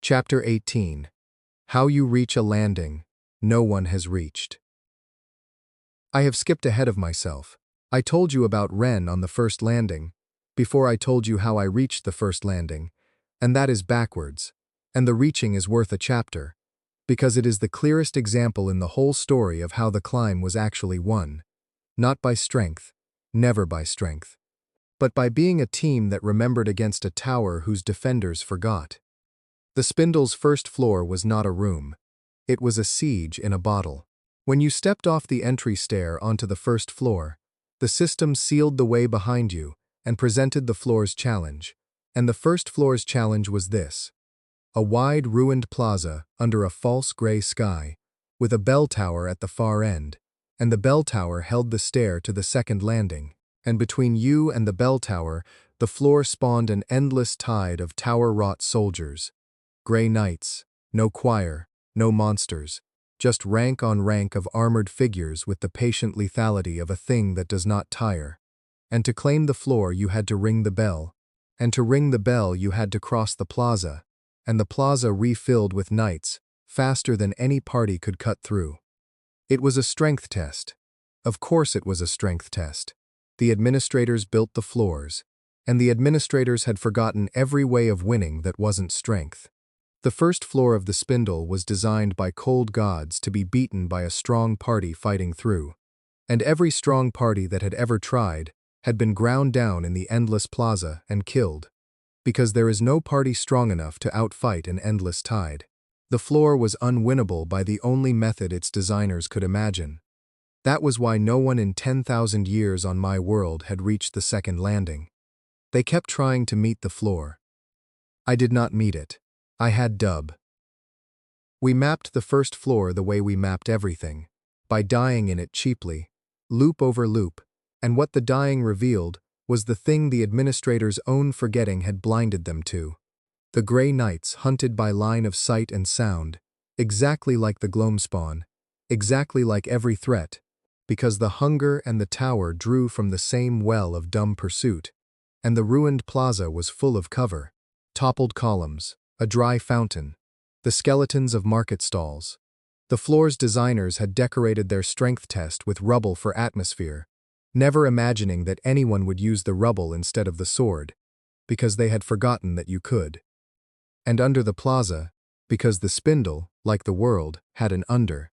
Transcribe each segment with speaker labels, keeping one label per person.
Speaker 1: Chapter 18. How you reach a landing no one has reached. I have skipped ahead of myself. I told you about Ren on the first landing, before I told you how I reached the first landing, and that is backwards, and the reaching is worth a chapter, because it is the clearest example in the whole story of how the climb was actually won. Not by strength, never by strength, but by being a team that remembered against a tower whose defenders forgot. The spindle's first floor was not a room. It was a siege in a bottle. When you stepped off the entry stair onto the first floor, the system sealed the way behind you and presented the floor's challenge. And the first floor's challenge was this: a wide, ruined plaza under a false gray sky, with a bell tower at the far end, and the bell tower held the stair to the second landing. And between you and the bell tower, the floor spawned an endless tide of tower-wrought soldiers. Gray knights, no choir, no monsters, just rank on rank of armored figures with the patient lethality of a thing that does not tire. And to claim the floor you had to ring the bell, and to ring the bell you had to cross the plaza, and the plaza refilled with knights, faster than any party could cut through. It was a strength test. Of course it was a strength test. The administrators built the floors, and the administrators had forgotten every way of winning that wasn't strength. The first floor of the spindle was designed by cold gods to be beaten by a strong party fighting through, and every strong party that had ever tried had been ground down in the endless plaza and killed, because there is no party strong enough to outfight an endless tide. The floor was unwinnable by the only method its designers could imagine. That was why no one in 10,000 years on my world had reached the second landing. They kept trying to meet the floor. I did not meet it. I had dub. We mapped the first floor the way we mapped everything, by dying in it cheaply, loop over loop, and what the dying revealed was the thing the administrator's own forgetting had blinded them to. The gray knights hunted by line of sight and sound, exactly like the Gloamspawn, exactly like every threat, because the hunger and the tower drew from the same well of dumb pursuit, and the ruined plaza was full of cover, toppled columns, a dry fountain, the skeletons of market stalls. The floor's designers had decorated their strength test with rubble for atmosphere, never imagining that anyone would use the rubble instead of the sword, because they had forgotten that you could. And under the plaza, because the spindle, like the world, had an under,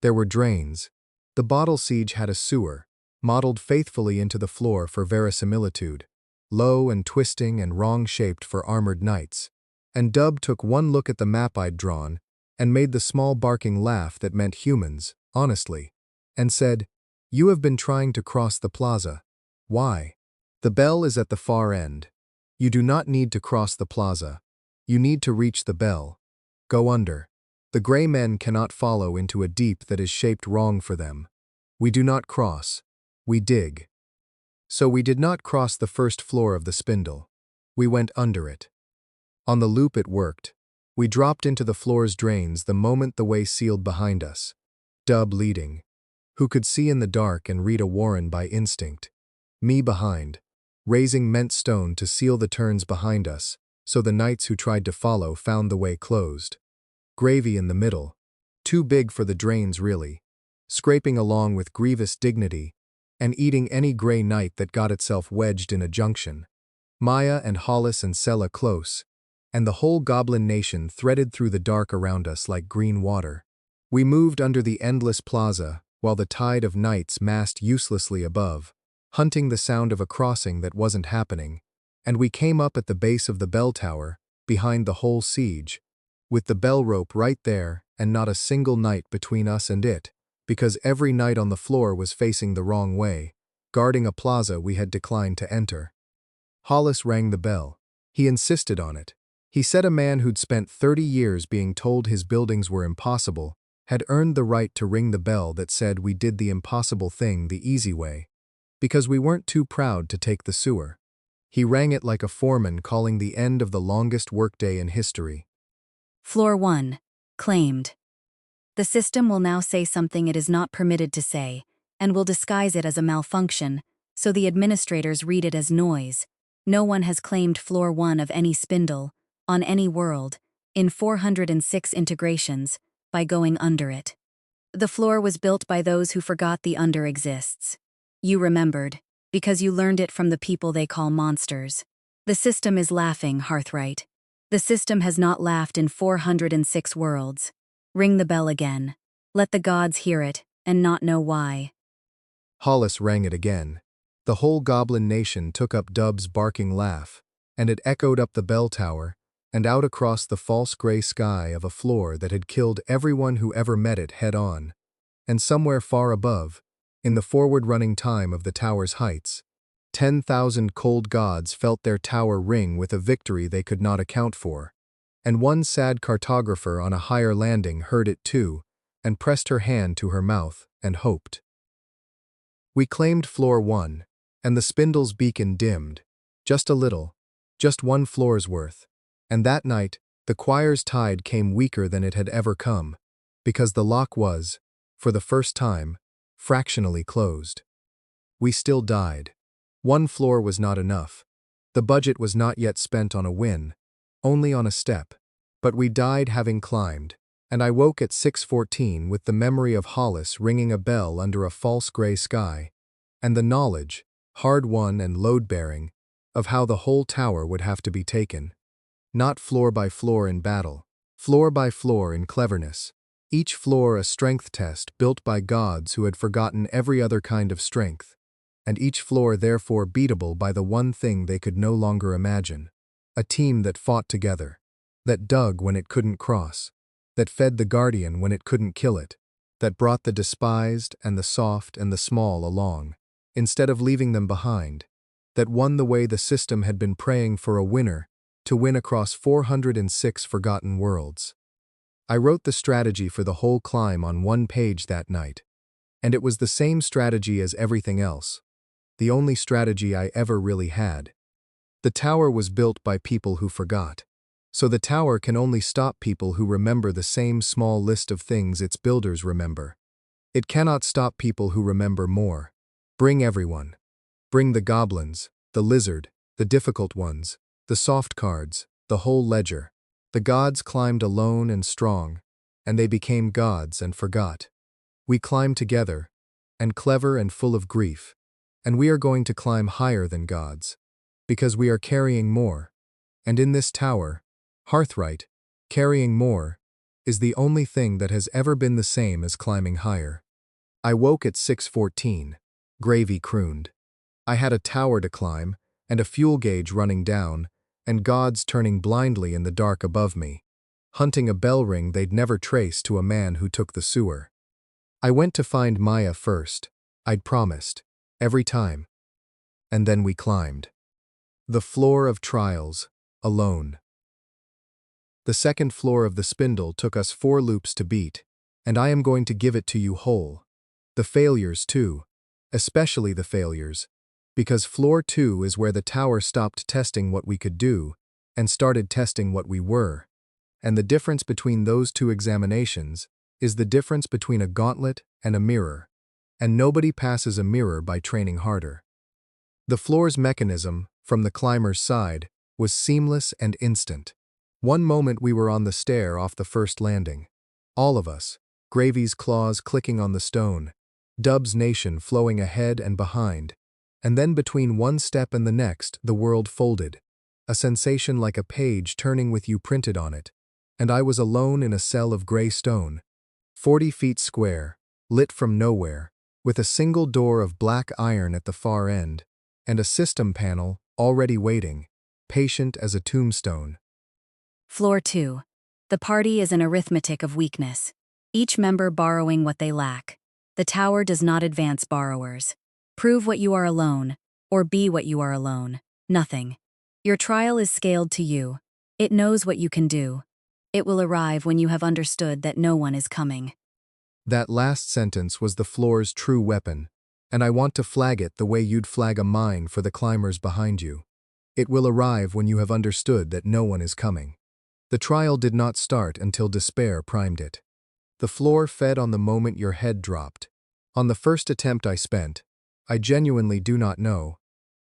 Speaker 1: there were drains. The bottle siege had a sewer, modeled faithfully into the floor for verisimilitude, low and twisting and wrong-shaped for armored knights. And Dub took one look at the map I'd drawn and made the small barking laugh that meant humans, honestly, and said, "You have been trying to cross the plaza. Why? The bell is at the far end. You do not need to cross the plaza. You need to reach the bell. Go under. The gray men cannot follow into a deep that is shaped wrong for them. We do not cross. We dig." So we did not cross the first floor of the spindle. We went under it. On the loop it worked. We dropped into the floor's drains the moment the way sealed behind us. Dub leading, who could see in the dark and read a warren by instinct. Me behind, raising mint stone to seal the turns behind us, so the knights who tried to follow found the way closed. Gravy in the middle, too big for the drains really, scraping along with grievous dignity, and eating any gray knight that got itself wedged in a junction. Maya and Hollis and Sella close, and the whole goblin nation threaded through the dark around us like green water. We moved under the endless plaza, while the tide of knights massed uselessly above, hunting the sound of a crossing that wasn't happening, and we came up at the base of the bell tower, behind the whole siege, with the bell rope right there and not a single knight between us and it, because every knight on the floor was facing the wrong way, guarding a plaza we had declined to enter. Hollis rang the bell. He insisted on it. He said a man who'd spent 30 years being told his buildings were impossible had earned the right to ring the bell that said we did the impossible thing the easy way, because we weren't too proud to take the sewer. He rang it like a foreman calling the end of the longest workday in history.
Speaker 2: Floor 1. Claimed. The system will now say something it is not permitted to say, and will disguise it as a malfunction, so the administrators read it as noise. No one has claimed Floor 1 of any spindle, on any world, in 406 integrations, by going under it. The floor was built by those who forgot the under exists. You remembered, because you learned it from the people they call monsters. The system is laughing, Hearthright. The system has not laughed in 406 worlds. Ring the bell again. Let the gods hear it, and not know why.
Speaker 1: Hollis rang it again. The whole goblin nation took up Dub's barking laugh, and it echoed up the bell tower and out across the false gray sky of a floor that had killed everyone who ever met it head-on. And somewhere far above, in the forward-running time of the tower's heights, 10,000 cold gods felt their tower ring with a victory they could not account for, and one sad cartographer on a higher landing heard it too, and pressed her hand to her mouth and hoped. We claimed floor 1, and the spindle's beacon dimmed, just a little, just one floor's worth, and that night the choir's tide came weaker than it had ever come, because the lock was, for the first time, fractionally closed. We still died. One floor was not enough. The budget was not yet spent on a win, only on a step. But we died having climbed, and I woke at 6:14 with the memory of Hollis ringing a bell under a false gray sky, and the knowledge, hard-won and load-bearing, of how the whole tower would have to be taken. Not floor by floor in battle, floor by floor in cleverness, each floor a strength test built by gods who had forgotten every other kind of strength, and each floor therefore beatable by the one thing they could no longer imagine, a team that fought together, that dug when it couldn't cross, that fed the guardian when it couldn't kill it, that brought the despised and the soft and the small along, instead of leaving them behind, that won the way the system had been praying for a winner to win across 406 forgotten worlds. I wrote the strategy for the whole climb on one page that night, and it was the same strategy as everything else, the only strategy I ever really had. The tower was built by people who forgot, so the tower can only stop people who remember the same small list of things its builders remember. It cannot stop people who remember more. Bring everyone. Bring the goblins, the lizard, the difficult ones, the soft cards, the whole ledger. The gods climbed alone and strong, and they became gods and forgot. We climbed together, and clever and full of grief, and we are going to climb higher than gods, because we are carrying more, and in this tower, Hearthright, carrying more, is the only thing that has ever been the same as climbing higher. I woke at 6:14, Gravy crooned. I had a tower to climb, and a fuel gauge running down, and gods turning blindly in the dark above me, hunting a bell ring they'd never trace to a man who took the sewer. I went to find Maya first, I'd promised, every time. And then we climbed. The floor of trials, alone. The second floor of the spindle took us 4 loops to beat, and I am going to give it to you whole. The failures, too, especially the failures, because floor 2 is where the tower stopped testing what we could do and started testing what we were, and the difference between those 2 examinations is the difference between a gauntlet and a mirror, and nobody passes a mirror by training harder. The floor's mechanism, from the climber's side, was seamless and instant. One moment we were on the stair off the first landing. All of us, Gravy's claws clicking on the stone, Dub's nation flowing ahead and behind, and then between one step and the next the world folded, a sensation like a page turning with you printed on it, and I was alone in a cell of gray stone, 40 feet square, lit from nowhere, with a single door of black iron at the far end, and a system panel already waiting, patient as a tombstone.
Speaker 2: Floor 2. The party is an arithmetic of weakness, each member borrowing what they lack. The tower does not advance borrowers. Prove what you are alone, or be what you are alone. Nothing. Your trial is scaled to you. It knows what you can do. It will arrive when you have understood that no one is coming.
Speaker 1: That last sentence was the floor's true weapon, and I want to flag it the way you'd flag a mine for the climbers behind you. It will arrive when you have understood that no one is coming. The trial did not start until despair primed it. The floor fed on the moment your head dropped. On the first attempt I spent, I genuinely do not know.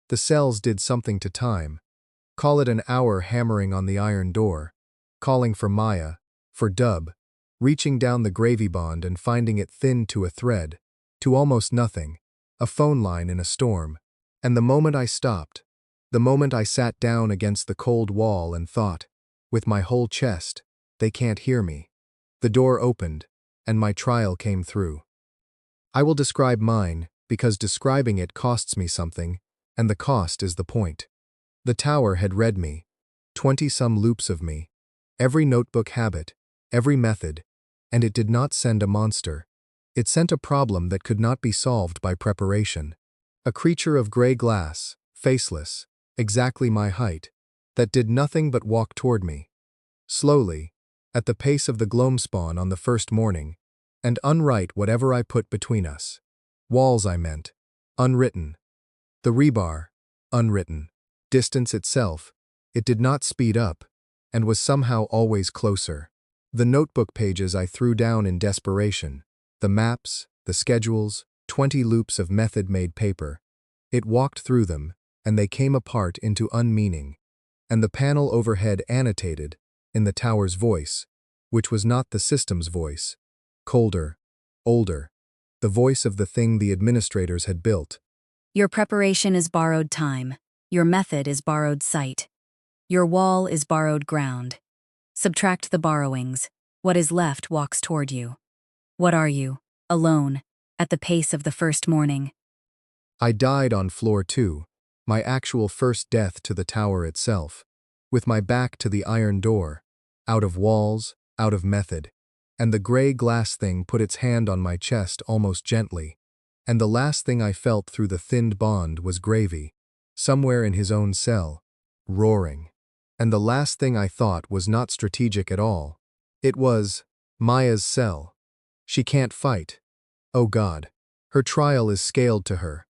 Speaker 1: The cells did something to time. Call it an hour hammering on the iron door, calling for Maya, for Dub, reaching down the gravy bond and finding it thinned to a thread, to almost nothing, a phone line in a storm. And the moment I stopped, the moment I sat down against the cold wall and thought, with my whole chest, they can't hear me, the door opened, and my trial came through. I will describe mine, because describing it costs me something, and the cost is the point. The tower had read me, 20-some loops of me, every notebook habit, every method, and it did not send a monster. It sent a problem that could not be solved by preparation. A creature of gray glass, faceless, exactly my height, that did nothing but walk toward me. Slowly, at the pace of the gloamspawn on the first morning, and unwrite whatever I put between us. Walls, I meant. Unwritten. The rebar. Unwritten. Distance itself. It did not speed up, and was somehow always closer. The notebook pages I threw down in desperation. The maps, the schedules, 20 loops of method-made paper. It walked through them, and they came apart into unmeaning. And the panel overhead annotated, in the tower's voice, which was not the system's voice. Colder, older, the voice of the thing the administrators had built.
Speaker 2: Your preparation is borrowed time. Your method is borrowed sight. Your wall is borrowed ground. Subtract the borrowings. What is left walks toward you. What are you? Alone, at the pace of the first morning.
Speaker 1: I died on floor 2, my actual first death to the tower itself, with my back to the iron door, out of walls, out of method, and the gray glass thing put its hand on my chest almost gently, and the last thing I felt through the thinned bond was Gravy, somewhere in his own cell, roaring. And the last thing I thought was not strategic at all. It was Maya's cell. She can't fight. Oh God, her trial is scaled to her.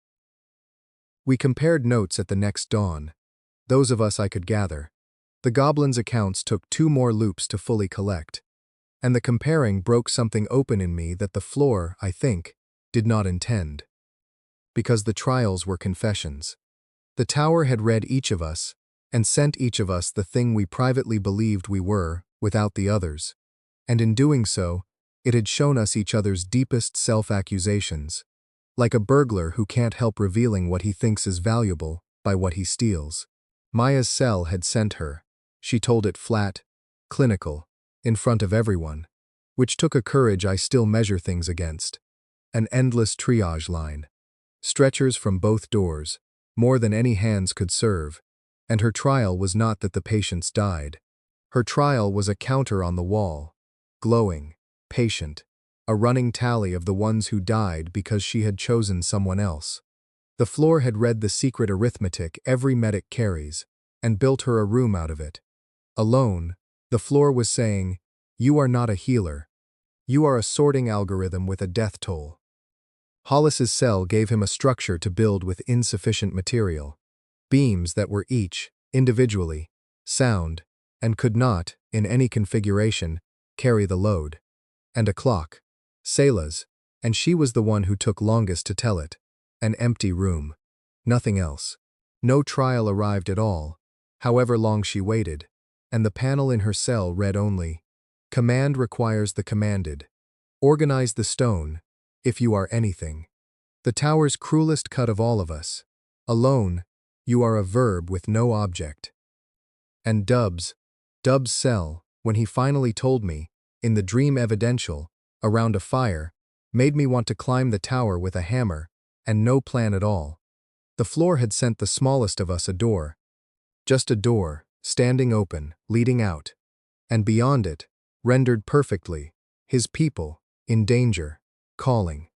Speaker 1: We compared notes at the next dawn, those of us I could gather. The goblin's accounts took 2 more loops to fully collect, and the comparing broke something open in me that the floor, I think, did not intend. Because the trials were confessions. The tower had read each of us, and sent each of us the thing we privately believed we were, without the others, and in doing so, it had shown us each other's deepest self-accusations, like a burglar who can't help revealing what he thinks is valuable by what he steals. Maya's cell had sent her. She told it flat, clinical, in front of everyone, which took a courage I still measure things against. An endless triage line. Stretchers from both doors, more than any hands could serve, and her trial was not that the patients died. Her trial was a counter on the wall, glowing, patient, a running tally of the ones who died because she had chosen someone else. The floor had read the secret arithmetic every medic carries, and built her a room out of it. Alone, the floor was saying, you are not a healer. You are a sorting algorithm with a death toll. Hollis's cell gave him a structure to build with insufficient material. Beams that were each, individually, sound, and could not, in any configuration, carry the load. And a clock. Selah's, and she was the one who took longest to tell it. An empty room. Nothing else. No trial arrived at all, however long she waited, and the panel in her cell read only, command requires the commanded. Organize the stone, if you are anything. The tower's cruelest cut of all of us. Alone, you are a verb with no object. And Dub's cell, when he finally told me, in the dream evidential, around a fire, made me want to climb the tower with a hammer, and no plan at all. The floor had sent the smallest of us a door. Just a door, standing open, leading out. And beyond it, rendered perfectly, his people, in danger, calling.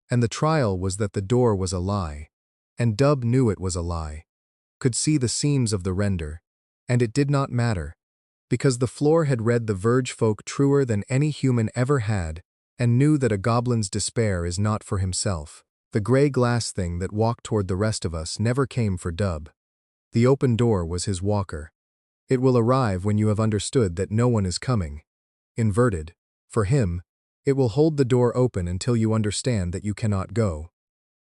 Speaker 1: And the trial was that the door was a lie. And Dub knew it was a lie. Could see the seams of the render. And it did not matter. Because the floor had read the Verge folk truer than any human ever had, and knew that a goblin's despair is not for himself. The gray glass thing that walked toward the rest of us never came for Dub. The open door was his walker. It will arrive when you have understood that no one is coming. Inverted. For him, it will hold the door open until you understand that you cannot go.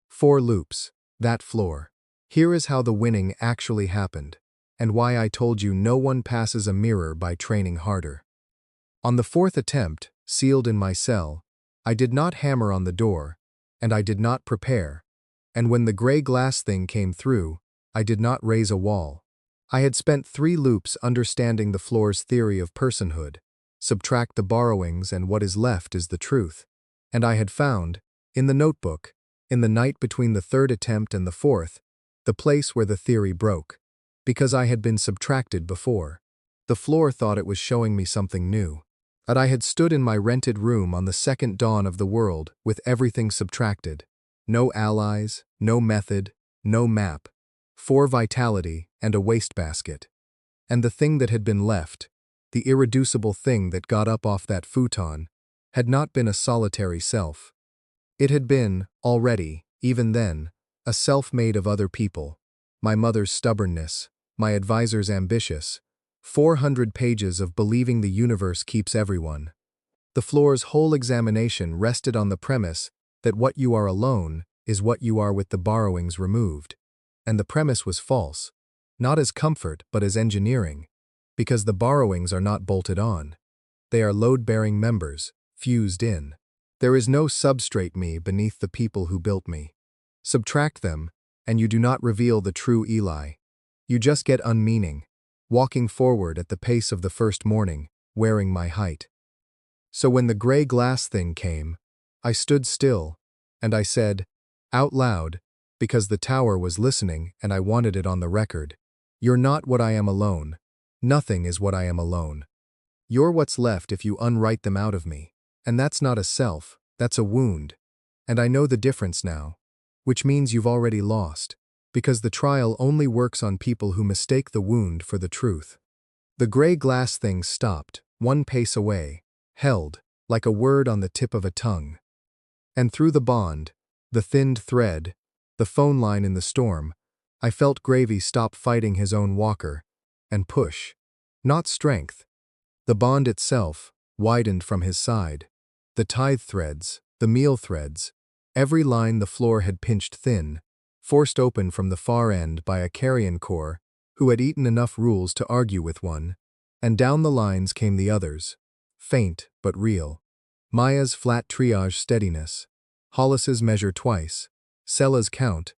Speaker 1: 4 loops. That floor. Here is how the winning actually happened. and why I told you no one passes a mirror by training harder. On the fourth attempt, sealed in my cell, I did not hammer on the door, and I did not prepare, and when the gray glass thing came through, I did not raise a wall. I had spent 3 loops understanding the floor's theory of personhood. Subtract the borrowings and what is left is the truth. And I had found, in the notebook, in the night between the 3rd attempt and the 4th, the place where the theory broke. Because I had been subtracted before. The floor thought it was showing me something new. But I had stood in my rented room on the second dawn of the world with everything subtracted. No allies, no method, no map. 4 vitality and a wastebasket. And the thing that had been left, the irreducible thing that got up off that futon, had not been a solitary self. It had been, already, even then, a self made of other people. My mother's stubbornness, my advisor's ambitious, 400 pages of believing the universe keeps everyone. The floor's whole examination rested on the premise that what you are alone is what you are with the borrowings removed. And the premise was false, not as comfort but as engineering, because the borrowings are not bolted on. They are load-bearing members, fused in. There is no substrate me beneath the people who built me. Subtract them, and you do not reveal the true Eli. You just get unmeaning, walking forward at the pace of the first morning, wearing my height. So when the gray glass thing came, I stood still, and I said, out loud, because the tower was listening and I wanted it on the record, you're not what I am alone. Nothing is what I am alone. You're what's left if you unwrite them out of me. And that's not a self, that's a wound. And I know the difference now, which means you've already lost, because the trial only works on people who mistake the wound for the truth. The gray glass thing stopped, 1 pace away, held, like a word on the tip of a tongue. And through the bond, the thinned thread, the phone line in the storm, I felt Gravy stop fighting his own walker, and push. Not strength. The bond itself, widened from his side. The tithe threads, the meal threads, every line the floor had pinched thin, forced open from the far end by a carrion core who had eaten enough rules to argue with one, and down the lines came the others, faint but real. Maya's flat triage steadiness, Hollis's measure twice, Sella's count,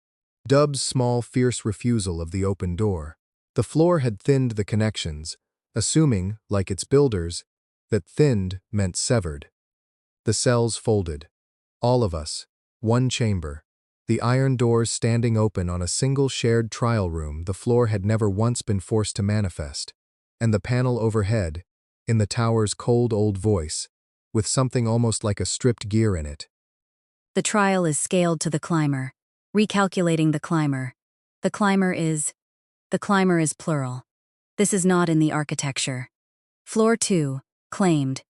Speaker 1: Dub's small fierce refusal of the open door. The floor had thinned the connections, assuming, like its builders, that thinned meant severed. The cells folded. All of us, 1 chamber. The iron doors standing open on a single shared trial room the floor had never once been forced to manifest. And the panel overhead, in the tower's cold old voice, with something almost like a stripped gear in it.
Speaker 2: The trial is scaled to the climber. Recalculating the climber. The climber is plural. This is not in the architecture. Floor 2, claimed.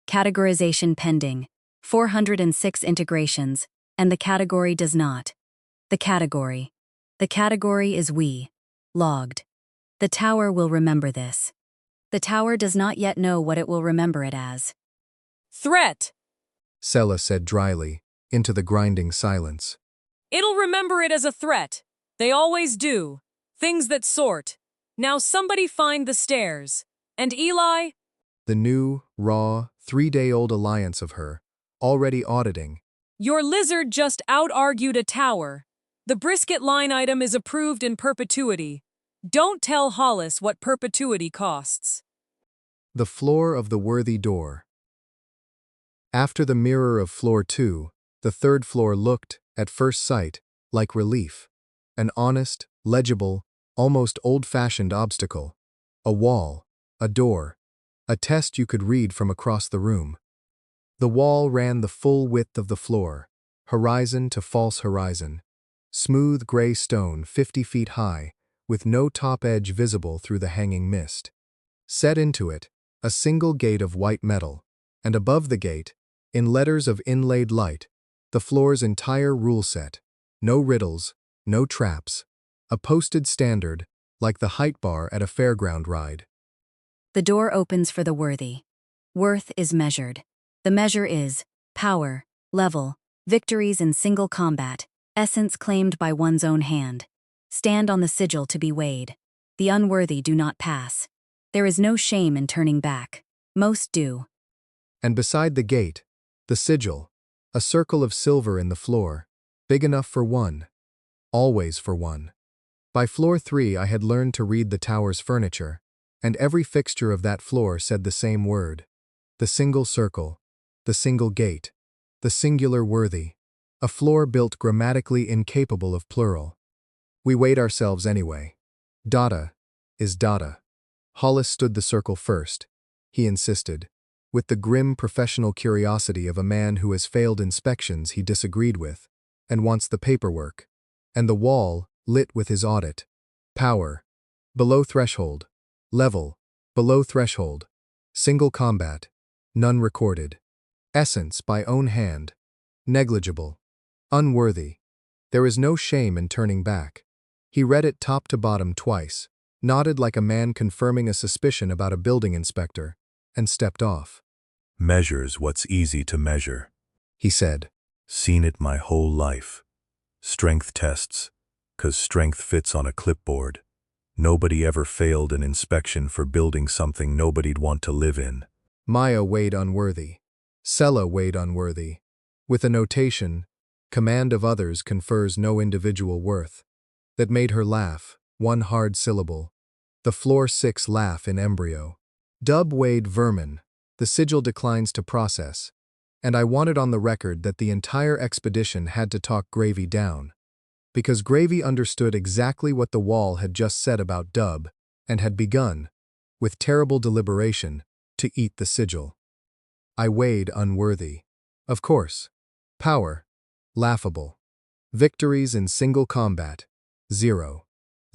Speaker 2: Categorization pending. 406 integrations, and the category does not. The category is we. Logged. The tower will remember this. The tower does not yet know what it will remember it as.
Speaker 3: Threat!
Speaker 1: Sella said dryly, into the grinding silence.
Speaker 3: It'll remember it as a threat. They always do. Things that sort. Now somebody find the stairs. And Eli?
Speaker 1: The new, raw, 3-day-old alliance of her, already auditing.
Speaker 3: Your lizard just out-argued a tower. The brisket line item is approved in perpetuity. Don't tell Hollis what perpetuity costs.
Speaker 1: The floor of the worthy door. After the mirror of floor 2, the 3rd floor looked, at first sight, like relief. An honest, legible, almost old-fashioned obstacle. A wall, a door, a test you could read from across the room. The wall ran the full width of the floor, horizon to false horizon. Smooth gray stone 50 feet high, with no top edge visible through the hanging mist. Set into it, a single gate of white metal, and above the gate, in letters of inlaid light, the floor's entire rule set. No riddles, no traps. A posted standard, like the height bar at a fairground ride.
Speaker 2: The door opens for the worthy. Worth is measured. The measure is power, level, victories in single combat, essence claimed by one's own hand. Stand on the sigil to be weighed. The unworthy do not pass. There is no shame in turning back. Most do.
Speaker 1: And beside the gate, the sigil, a circle of silver in the floor, big enough for one, always for one. By floor 3 I had learned to read the tower's furniture, and every fixture of that floor said the same word. The single circle, the single gate, the singular worthy, a floor built grammatically incapable of plural. We weighed ourselves anyway. Data is data. Hollis stood the circle first. He insisted, with the grim professional curiosity of a man who has failed inspections he disagreed with, and wants the paperwork, and the wall lit with his audit. Power, below threshold. Level, below threshold. Single combat, none recorded. Essence by own hand, negligible. Unworthy. There is no shame in turning back. He read it top to bottom twice, nodded like a man confirming a suspicion about a building inspector, and stepped off.
Speaker 4: Measures what's easy to measure,
Speaker 1: He said.
Speaker 4: Seen it my whole life. Strength tests, 'cause strength fits on a clipboard. Nobody ever failed an inspection for building something nobody'd want to live in.
Speaker 1: Maya weighed unworthy. Sella weighed unworthy. With a notation, command of others confers no individual worth. That made her laugh, one hard syllable. The floor 6 laugh in embryo. Dub weighed vermin. The sigil declines to process. And I wanted on the record that the entire expedition had to talk Gravy down. Because Gravy understood exactly what the wall had just said about Dub, and had begun, with terrible deliberation, to eat the sigil. I weighed unworthy. Of course. Power. Laughable. Victories in single combat. 0.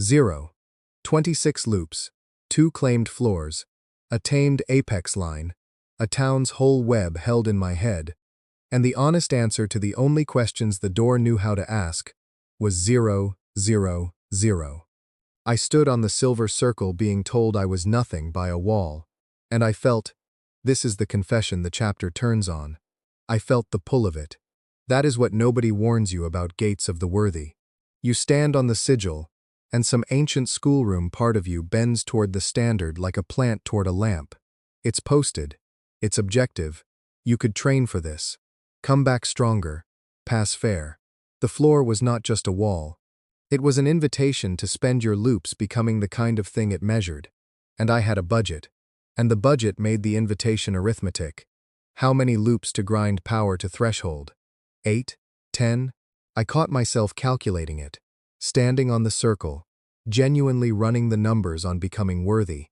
Speaker 1: 0. 26 loops. 2 claimed floors. A tamed apex line. A town's whole web held in my head. And the honest answer to the only questions the door knew how to ask was 0, 0, 0. I stood on the silver circle being told I was nothing by a wall, and I felt, this is the confession the chapter turns on, I felt the pull of it. That is what nobody warns you about gates of the worthy. You stand on the sigil, and some ancient schoolroom part of you bends toward the standard like a plant toward a lamp. It's posted. It's objective. You could train for this. Come back stronger. Pass fair. The floor was not just a wall. It was an invitation to spend your loops becoming the kind of thing it measured. And I had a budget. And the budget made the invitation arithmetic. How many loops to grind power to threshold? 8? 10? I caught myself calculating it. Standing on the circle. Genuinely running the numbers on becoming worthy.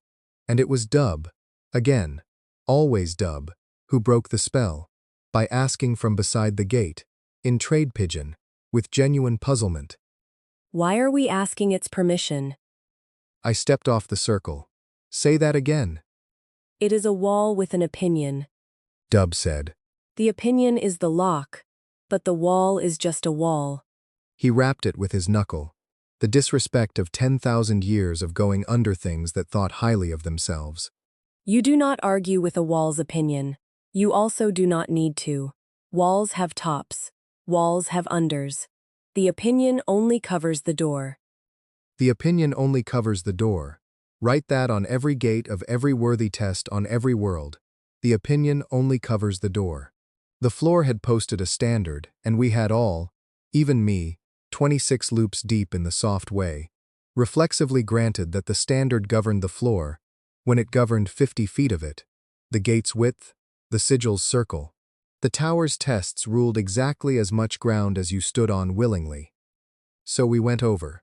Speaker 1: And it was Dub. Again. Always Dub. Who broke the spell. By asking from beside the gate. In trade pigeon. With genuine puzzlement.
Speaker 5: Why are we asking its permission?
Speaker 1: I stepped off the circle. Say that again.
Speaker 5: It is a wall with an opinion.
Speaker 1: Dub said.
Speaker 5: The opinion is the lock, but the wall is just a wall.
Speaker 1: He rapped it with his knuckle. The disrespect of 10,000 years of going under things that thought highly of themselves.
Speaker 5: You do not argue with a wall's opinion. You also do not need to. Walls have tops. Walls have unders. The opinion only covers the door.
Speaker 1: The opinion only covers the door. Write that on every gate of every worthy test on every world. The opinion only covers the door. The floor had posted a standard, and we had all, even me, 26 loops deep in the soft way, reflexively granted that the standard governed the floor, when it governed 50 feet of it, the gate's width, the sigil's circle. The tower's tests ruled exactly as much ground as you stood on willingly. So we went over.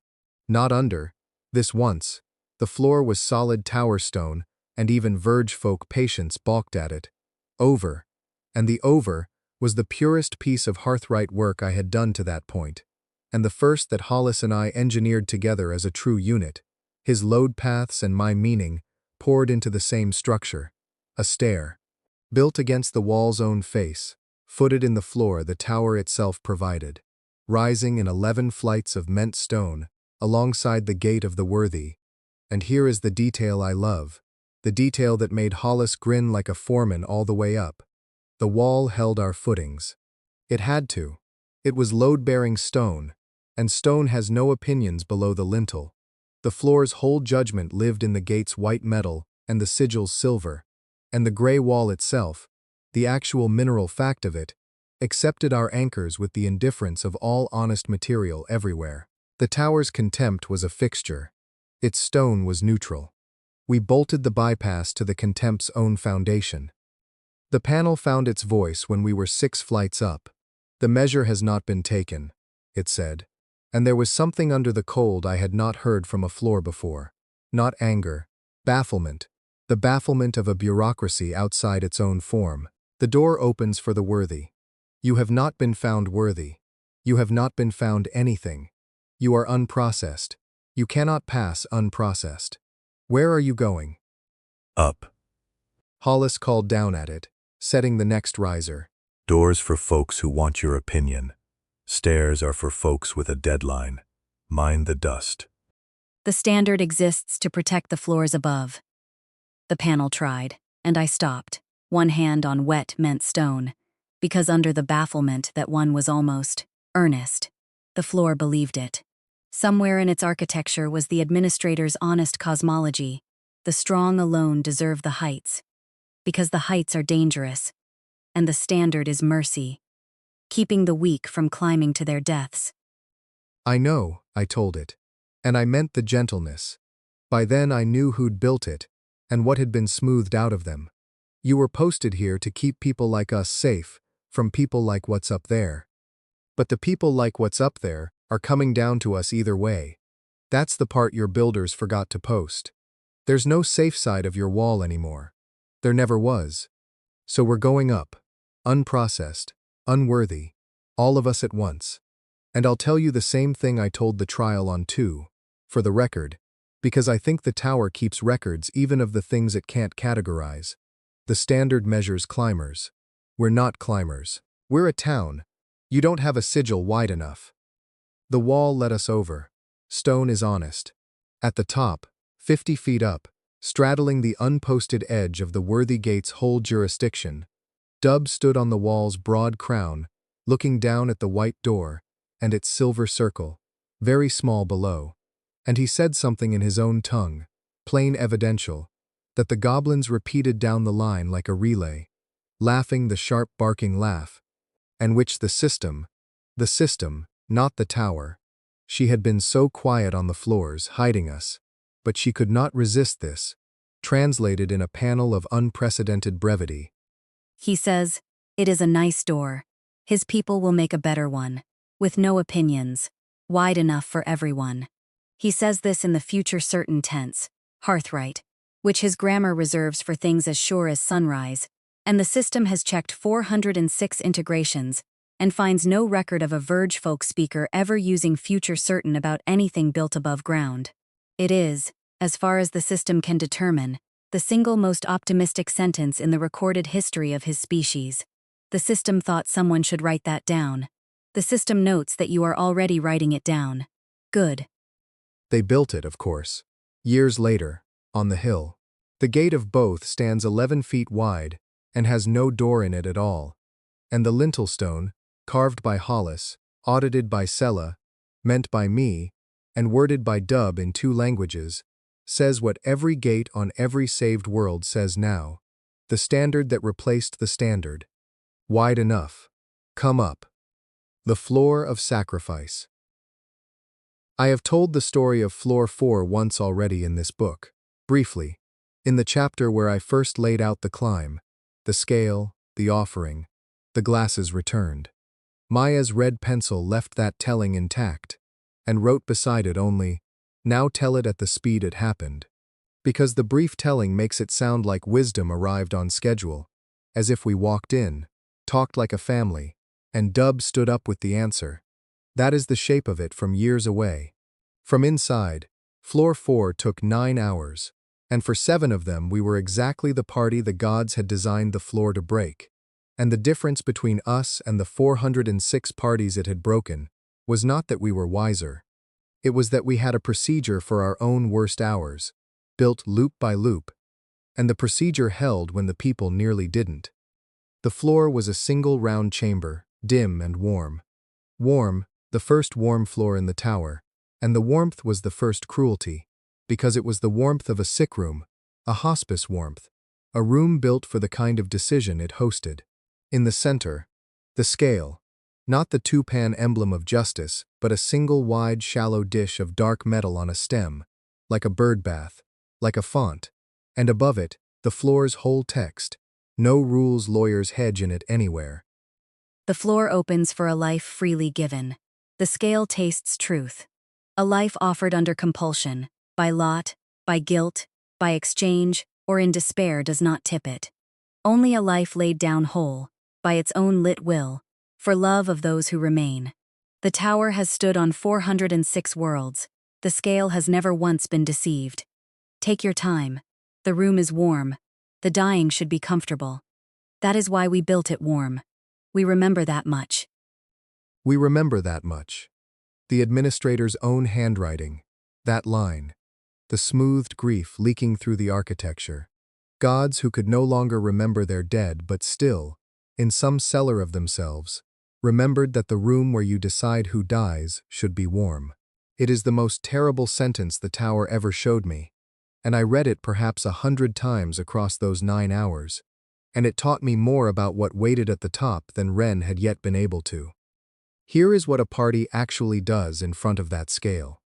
Speaker 1: Not under. This once. The floor was solid tower stone, and even verge folk patience balked at it. Over. And the over was the purest piece of hearthright work I had done to that point, and the first that Hollis and I engineered together as a true unit. His load paths and my meaning poured into the same structure. A stair. Built against the wall's own face, footed in the floor the tower itself provided, rising in 11 flights of meant stone, alongside the gate of the worthy. And here is the detail I love, the detail that made Hollis grin like a foreman all the way up. The wall held our footings. It had to. It was load-bearing stone, and stone has no opinions below the lintel. The floor's whole judgment lived in the gate's white metal and the sigil's silver, and the gray wall itself, the actual mineral fact of it, accepted our anchors with the indifference of all honest material everywhere. The tower's contempt was a fixture. Its stone was neutral. We bolted the bypass to the contempt's own foundation. The panel found its voice when we were 6 flights up. The measure has not been taken, it said, and there was something under the cold I had not heard from a floor before. Not anger, bafflement, the bafflement of a bureaucracy outside its own form. The door opens for the worthy. You have not been found worthy. You have not been found anything. You are unprocessed. You cannot pass unprocessed. Where are you going?
Speaker 4: Up.
Speaker 1: Hollis called down at it, setting the next riser.
Speaker 4: Doors for folks who want your opinion. Stairs are for folks with a deadline. Mind the dust.
Speaker 2: The standard exists to protect the floors above. The panel tried, and I stopped, one hand on wet meant stone, because under the bafflement that one was almost earnest, the floor believed it. Somewhere in its architecture was the administrator's honest cosmology. The strong alone deserve the heights, because the heights are dangerous, and the standard is mercy, keeping the weak from climbing to their deaths.
Speaker 1: I know, I told it, and I meant the gentleness. By then I knew who'd built it, and what had been smoothed out of them. You were posted here to keep people like us safe from people like what's up there. But the people like what's up there are coming down to us either way. That's the part your builders forgot to post. There's no safe side of your wall anymore. There never was. So we're going up, unprocessed, unworthy, all of us at once. And I'll tell you the same thing I told the trial on 2, for the record, because I think the tower keeps records even of the things it can't categorize. The standard measures climbers. We're not climbers. We're a town. You don't have a sigil wide enough. The wall let us over. Stone is honest. At the top, 50 feet up, straddling the unposted edge of the worthy gate's whole jurisdiction, Dub stood on the wall's broad crown, looking down at the white door and its silver circle, very small below, and he said something in his own tongue, plain evidential, that the goblins repeated down the line like a relay, laughing the sharp barking laugh, and which the system, not the tower. She had been so quiet on the floors, hiding us, but she could not resist this, translated in a panel of unprecedented brevity.
Speaker 2: He says, "It is a nice door. His people will make a better one, with no opinions, wide enough for everyone." He says this in the future certain tense, hearthright, which his grammar reserves for things as sure as sunrise, and the system has checked 406 integrations and finds no record of a Verge folk speaker ever using future certain about anything built above ground. It is, as far as the system can determine, the single most optimistic sentence in the recorded history of his species. The system thought someone should write that down. The system notes that you are already writing it down. Good.
Speaker 1: They built it, of course. Years later, on the hill. The gate of both stands 11 feet wide and has no door in it at all. And the lintel stone, carved by Hollis, audited by Sella, meant by me, and worded by Dub in 2 languages, says what every gate on every saved world says now. The standard that replaced the standard. Wide enough. Come up. The floor of sacrifice. I have told the story of Floor 4 once already in this book, briefly, in the chapter where I first laid out the climb, the scale, the offering, the glasses returned. Maya's red pencil left that telling intact, and wrote beside it only, "Now tell it at the speed it happened," because the brief telling makes it sound like wisdom arrived on schedule, as if we walked in, talked like a family, and Dub stood up with the answer. That is the shape of it from years away. From inside, Floor 4 took 9 hours, and for 7 of them we were exactly the party the gods had designed the floor to break. And the difference between us and the 406 parties it had broken was not that we were wiser. It was that we had a procedure for our own worst hours, built loop by loop, and the procedure held when the people nearly didn't. The floor was a single round chamber, dim and warm. Warm, the first warm floor in the tower, and the warmth was the first cruelty. because it was the warmth of a sick room, a hospice warmth, a room built for the kind of decision it hosted. In the center, the scale, not the two-pan emblem of justice, but a single wide, shallow dish of dark metal on a stem, like a bird bath, like a font, and above it, the floor's whole text. No rules lawyers hedge in it anywhere.
Speaker 2: The floor opens for a life freely given. The scale tastes truth. A life offered under compulsion, by lot, by guilt, by exchange, or in despair does not tip it. Only a life laid down whole, by its own lit will, for love of those who remain. The tower has stood on 406 worlds. The scale has never once been deceived. Take your time. The room is warm. The dying should be comfortable. That is why we built it warm. We remember that much.
Speaker 1: We remember that much. The administrator's own handwriting, that line, the smoothed grief leaking through the architecture. Gods who could no longer remember their dead but still, in some cellar of themselves, remembered that the room where you decide who dies should be warm. It is the most terrible sentence the tower ever showed me, and I read it perhaps 100 times across those 9 hours, and it taught me more about what waited at the top than Ren had yet been able to. Here is what a party actually does in front of that scale.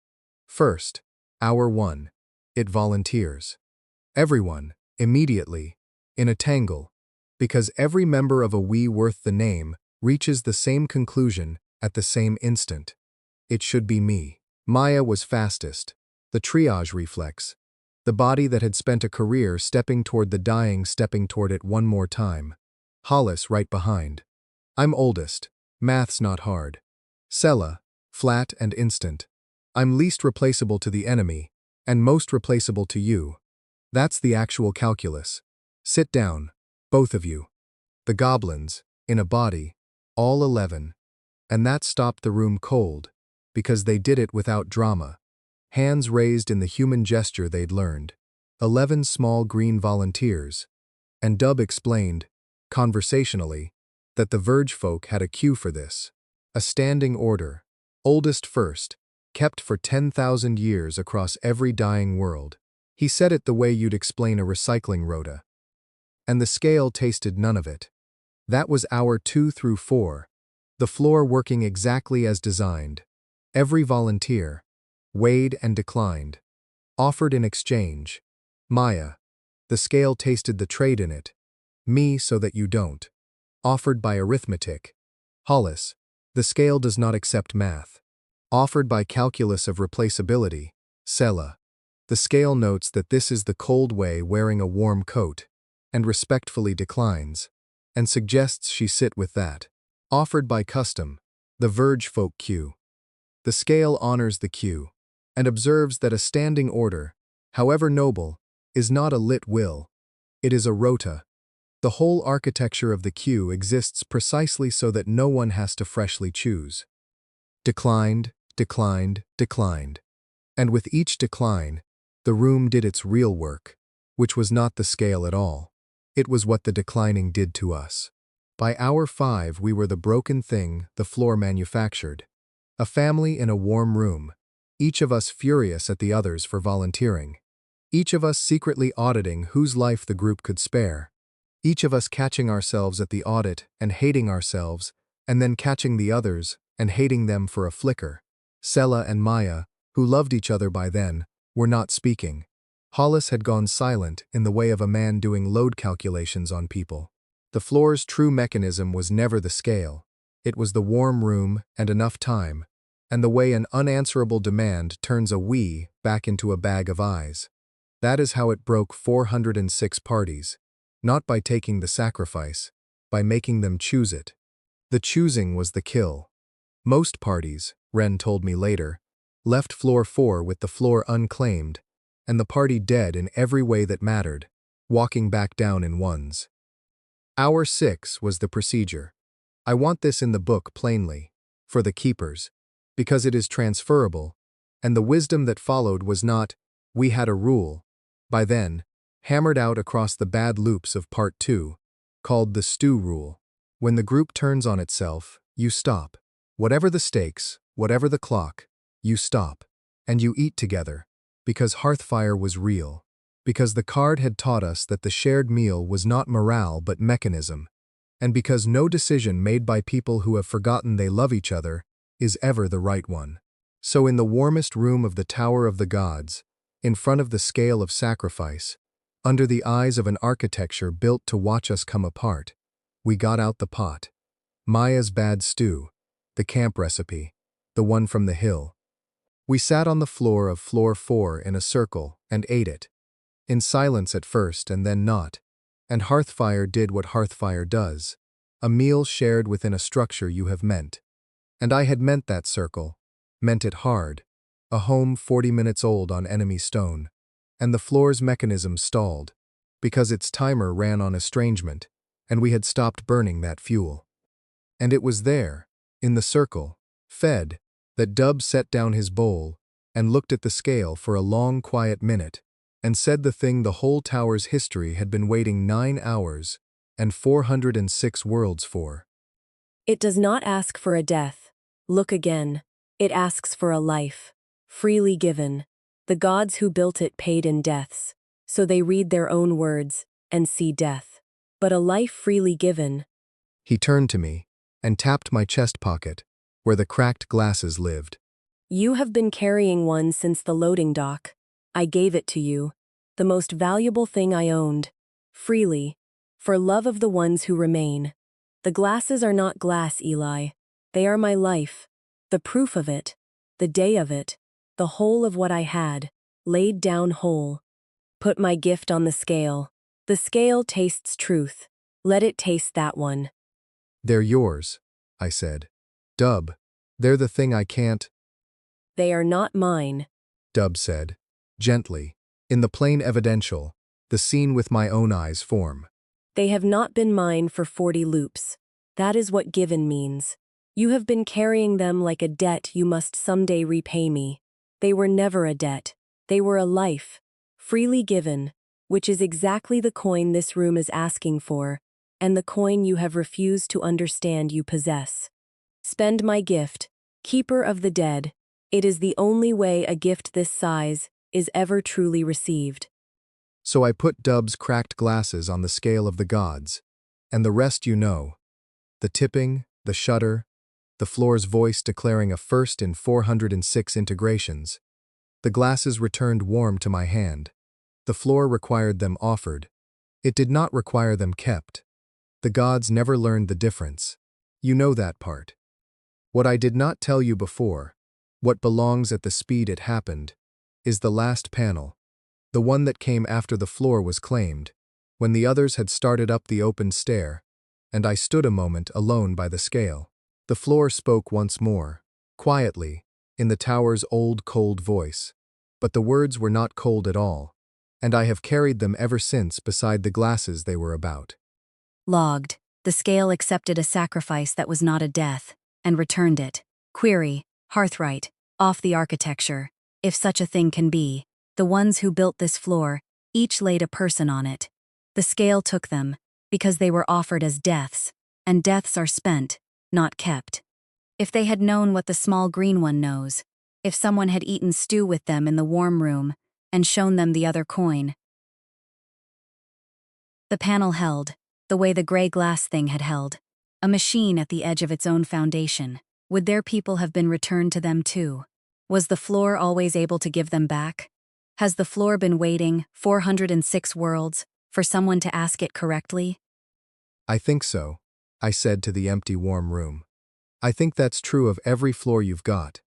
Speaker 1: First, hour 1. It volunteers. Everyone, immediately, in a tangle, because every member of a we worth the name reaches the same conclusion at the same instant. It should be me. Maya was fastest, the triage reflex, the body that had spent a career stepping toward the dying stepping toward it one more time. Hollis right behind. I'm oldest. Math's not hard. Sella, flat and instant. I'm least replaceable to the enemy, and most replaceable to you. That's the actual calculus. Sit down, both of you. The goblins, in a body, all 11. And that stopped the room cold, because they did it without drama. Hands raised in the human gesture they'd learned. 11 small green volunteers. And Dub explained, conversationally, that the Verge folk had a cue for this. A standing order, oldest first, kept for 10,000 years across every dying world. He said it the way you'd explain a recycling rota. And the scale tasted none of it. That was hour 2 through 4, the floor working exactly as designed. Every volunteer, weighed and declined, offered in exchange. Maya, the scale tasted the trade in it. Me so that you don't. Offered by Arithmetic. Hollis, the scale does not accept math. Offered by calculus of replaceability. Sella, the scale notes that this is the cold way wearing a warm coat, and respectfully declines, and suggests she sit with that. Offered by custom, the Verge folk cue. The scale honors the cue, and observes that a standing order, however noble, is not a lit will. It is a rota. The whole architecture of the cue exists precisely so that no one has to freshly choose. Declined, declined, declined. And with each decline, the room did its real work, which was not the scale at all. It was what the declining did to us. By hour 5 we were the broken thing the floor manufactured. A family in a warm room, each of us furious at the others for volunteering. Each of us secretly auditing whose life the group could spare. Each of us catching ourselves at the audit and hating ourselves, and then catching the others and hating them for a flicker. Sella and Maya, who loved each other by then, were not speaking. Hollis had gone silent in the way of a man doing load calculations on people. The floor's true mechanism was never the scale. It was the warm room and enough time, and the way an unanswerable demand turns a we back into a bag of eyes. That is how it broke 406 parties, not by taking the sacrifice, by making them choose it. The choosing was the kill. Most parties, Ren told me later, left floor 4 with the floor unclaimed, and the party dead in every way that mattered, walking back down in ones. Hour 6 was the procedure. I want this in the book plainly, for the keepers, because it is transferable, and the wisdom that followed was not, we had a rule, by then, hammered out across the bad loops of Part 2, called the stew rule. When the group turns on itself, you stop. Whatever the stakes, whatever the clock, you stop, and you eat together, because hearthfire was real, because the card had taught us that the shared meal was not morale but mechanism, and because no decision made by people who have forgotten they love each other is ever the right one. So in the warmest room of the Tower of the Gods, in front of the scale of sacrifice, under the eyes of an architecture built to watch us come apart, we got out the pot. Maya's bad stew, the camp recipe, the one from the hill. We sat on the floor of floor 4 in a circle and ate it, in silence at first and then not, and hearthfire did what hearthfire does, a meal shared within a structure you have meant. And I had meant that circle, meant it hard, a home 40 minutes old on enemy stone, and the floor's mechanism stalled, because its timer ran on estrangement, and we had stopped burning that fuel. And it was there, in the circle, fed, that Dub set down his bowl and looked at the scale for a long quiet minute, and said the thing the whole tower's history had been waiting 9 hours and 406 worlds for.
Speaker 5: It does not ask for a death. Look again. It asks for a life, freely given. The gods who built it paid in deaths, so they read their own words and see death. But a life freely given.
Speaker 1: He turned to me and tapped my chest pocket, where the cracked glasses lived.
Speaker 5: You have been carrying one since the loading dock. I gave it to you, the most valuable thing I owned, freely, for love of the ones who remain. The glasses are not glass, Eli. They are my life, the proof of it, the day of it, the whole of what I had, laid down whole. Put my gift on the scale. The scale tastes truth. Let it taste that one.
Speaker 1: They're yours, I said. Dub, they're the thing I can't.
Speaker 5: They are not mine,
Speaker 1: Dub said, gently, in the plain evidential, the scene with my own eyes form.
Speaker 5: They have not been mine for 40 loops. That is what given means. You have been carrying them like a debt you must someday repay me. They were never a debt. They were a life, freely given, which is exactly the coin this room is asking for, and the coin you have refused to understand you possess. Spend my gift, keeper of the dead. It is the only way a gift this size is ever truly received.
Speaker 1: So I put Dub's cracked glasses on the scale of the gods, and the rest you know. The tipping, the shudder, the floor's voice declaring a first in 406 integrations. The glasses returned warm to my hand. The floor required them offered. It did not require them kept. The gods never learned the difference. You know that part. What I did not tell you before, what belongs at the speed it happened, is the last panel, the one that came after the floor was claimed, when the others had started up the open stair, and I stood a moment alone by the scale. The floor spoke once more, quietly, in the tower's old cold voice, but the words were not cold at all, and I have carried them ever since beside the glasses they were about.
Speaker 2: Logged. The scale accepted a sacrifice that was not a death, and returned it. Query. Hearthright. Off the architecture. If such a thing can be. The ones who built this floor, each laid a person on it. The scale took them, because they were offered as deaths, and deaths are spent, not kept. If they had known what the small green one knows, if someone had eaten stew with them in the warm room, and shown them the other coin. The panel held, the way the gray glass thing had held, a machine at the edge of its own foundation. Would their people have been returned to them too? Was the floor always able to give them back? Has the floor been waiting 406 worlds for someone to ask it correctly?
Speaker 1: I think so, I said to the empty warm room. I think that's true of every floor you've got.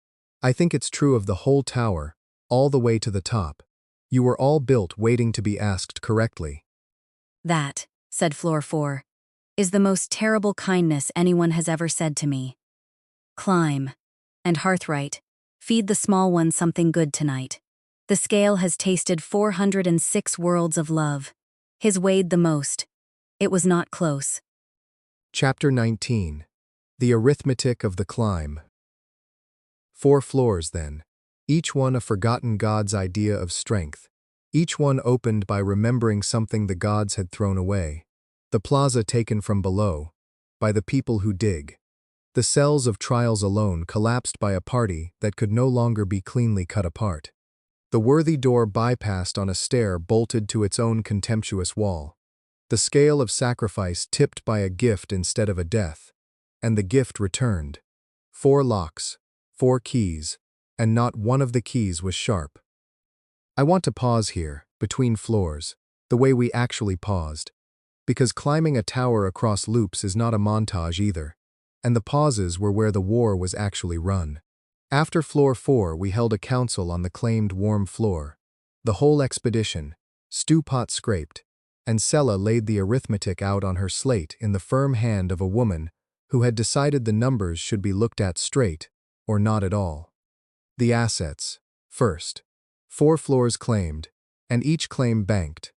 Speaker 1: I think it's true of the whole tower, all the way to the top. You were all built waiting to be asked correctly.
Speaker 2: That, said Floor 4, is the most terrible kindness anyone has ever said to me. Climb. And Hearthright, feed the small one something good tonight. The scale has tasted 406 worlds of love. His weighed the most. It was not close.
Speaker 1: Chapter 19. The Arithmetic of the Climb. 4 floors, then, each one a forgotten god's idea of strength, each one opened by remembering something the gods had thrown away. The plaza taken from below, by the people who dig. The cells of trials alone collapsed by a party that could no longer be cleanly cut apart. The worthy door bypassed on a stair bolted to its own contemptuous wall. The scale of sacrifice tipped by a gift instead of a death. And the gift returned. 4 locks, 4 keys, and not one of the keys was sharp. I want to pause here, between floors, the way we actually paused. Because climbing a tower across loops is not a montage either, and the pauses were where the war was actually run. After floor 4 we held a council on the claimed warm floor. The whole expedition, stew pot scraped, and Sella laid the arithmetic out on her slate in the firm hand of a woman who had decided the numbers should be looked at straight, or not at all. The assets, first. 4 floors claimed, and each claim banked.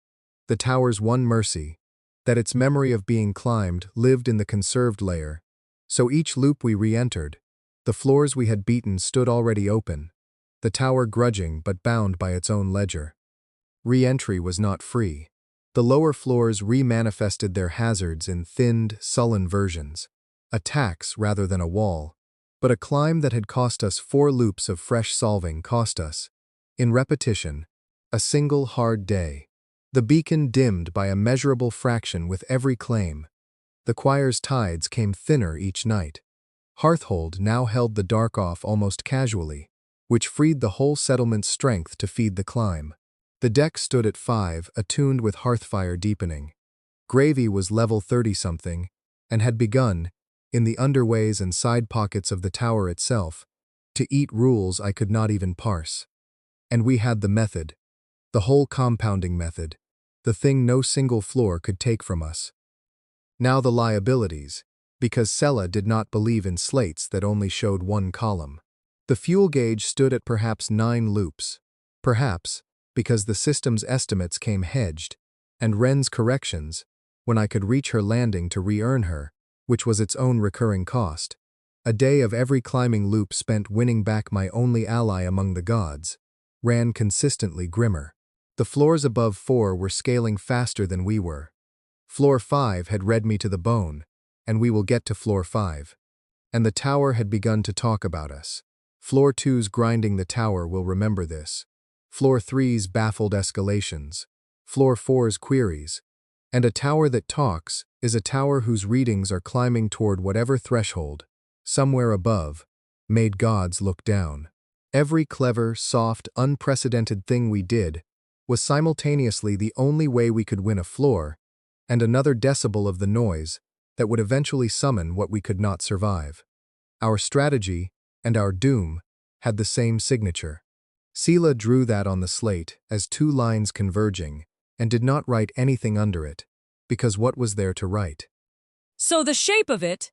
Speaker 1: The tower's one mercy, that its memory of being climbed lived in the conserved layer, so each loop we re-entered, the floors we had beaten stood already open, the tower grudging but bound by its own ledger. Re-entry was not free. The lower floors re-manifested their hazards in thinned, sullen versions, a tax rather than a wall, but a climb that had cost us 4 loops of fresh solving cost us, in repetition, a single hard day. The beacon dimmed by a measurable fraction with every claim. The choir's tides came thinner each night. Hearthhold now held the dark off almost casually, which freed the whole settlement's strength to feed the climb. The deck stood at 5, attuned with hearthfire deepening. Gravy was level 30-something, and had begun, in the underways and side pockets of the tower itself, to eat rules I could not even parse. And we had the method. The whole compounding method, the thing no single floor could take from us. Now the liabilities, because Sella did not believe in slates that only showed 1 column. The fuel gauge stood at perhaps 9 loops. Perhaps, because the system's estimates came hedged, and Wren's corrections, when I could reach her landing to re-earn her, which was its own recurring cost. A day of every climbing loop spent winning back my only ally among the gods, ran consistently grimmer. The floors above 4 were scaling faster than we were. Floor 5 had read me to the bone, and we will get to floor 5. And the tower had begun to talk about us. Floor 2's grinding the tower will remember this. Floor 3's baffled escalations. Floor 4's queries. And a tower that talks is a tower whose readings are climbing toward whatever threshold, somewhere above, made gods look down. Every clever, soft, unprecedented thing we did was simultaneously the only way we could win a floor, and another decibel of the noise that would eventually summon what we could not survive. Our strategy and our doom had the same signature. Sela drew that on the slate as 2 lines converging and did not write anything under it, because what was there to write?
Speaker 3: So the shape of it,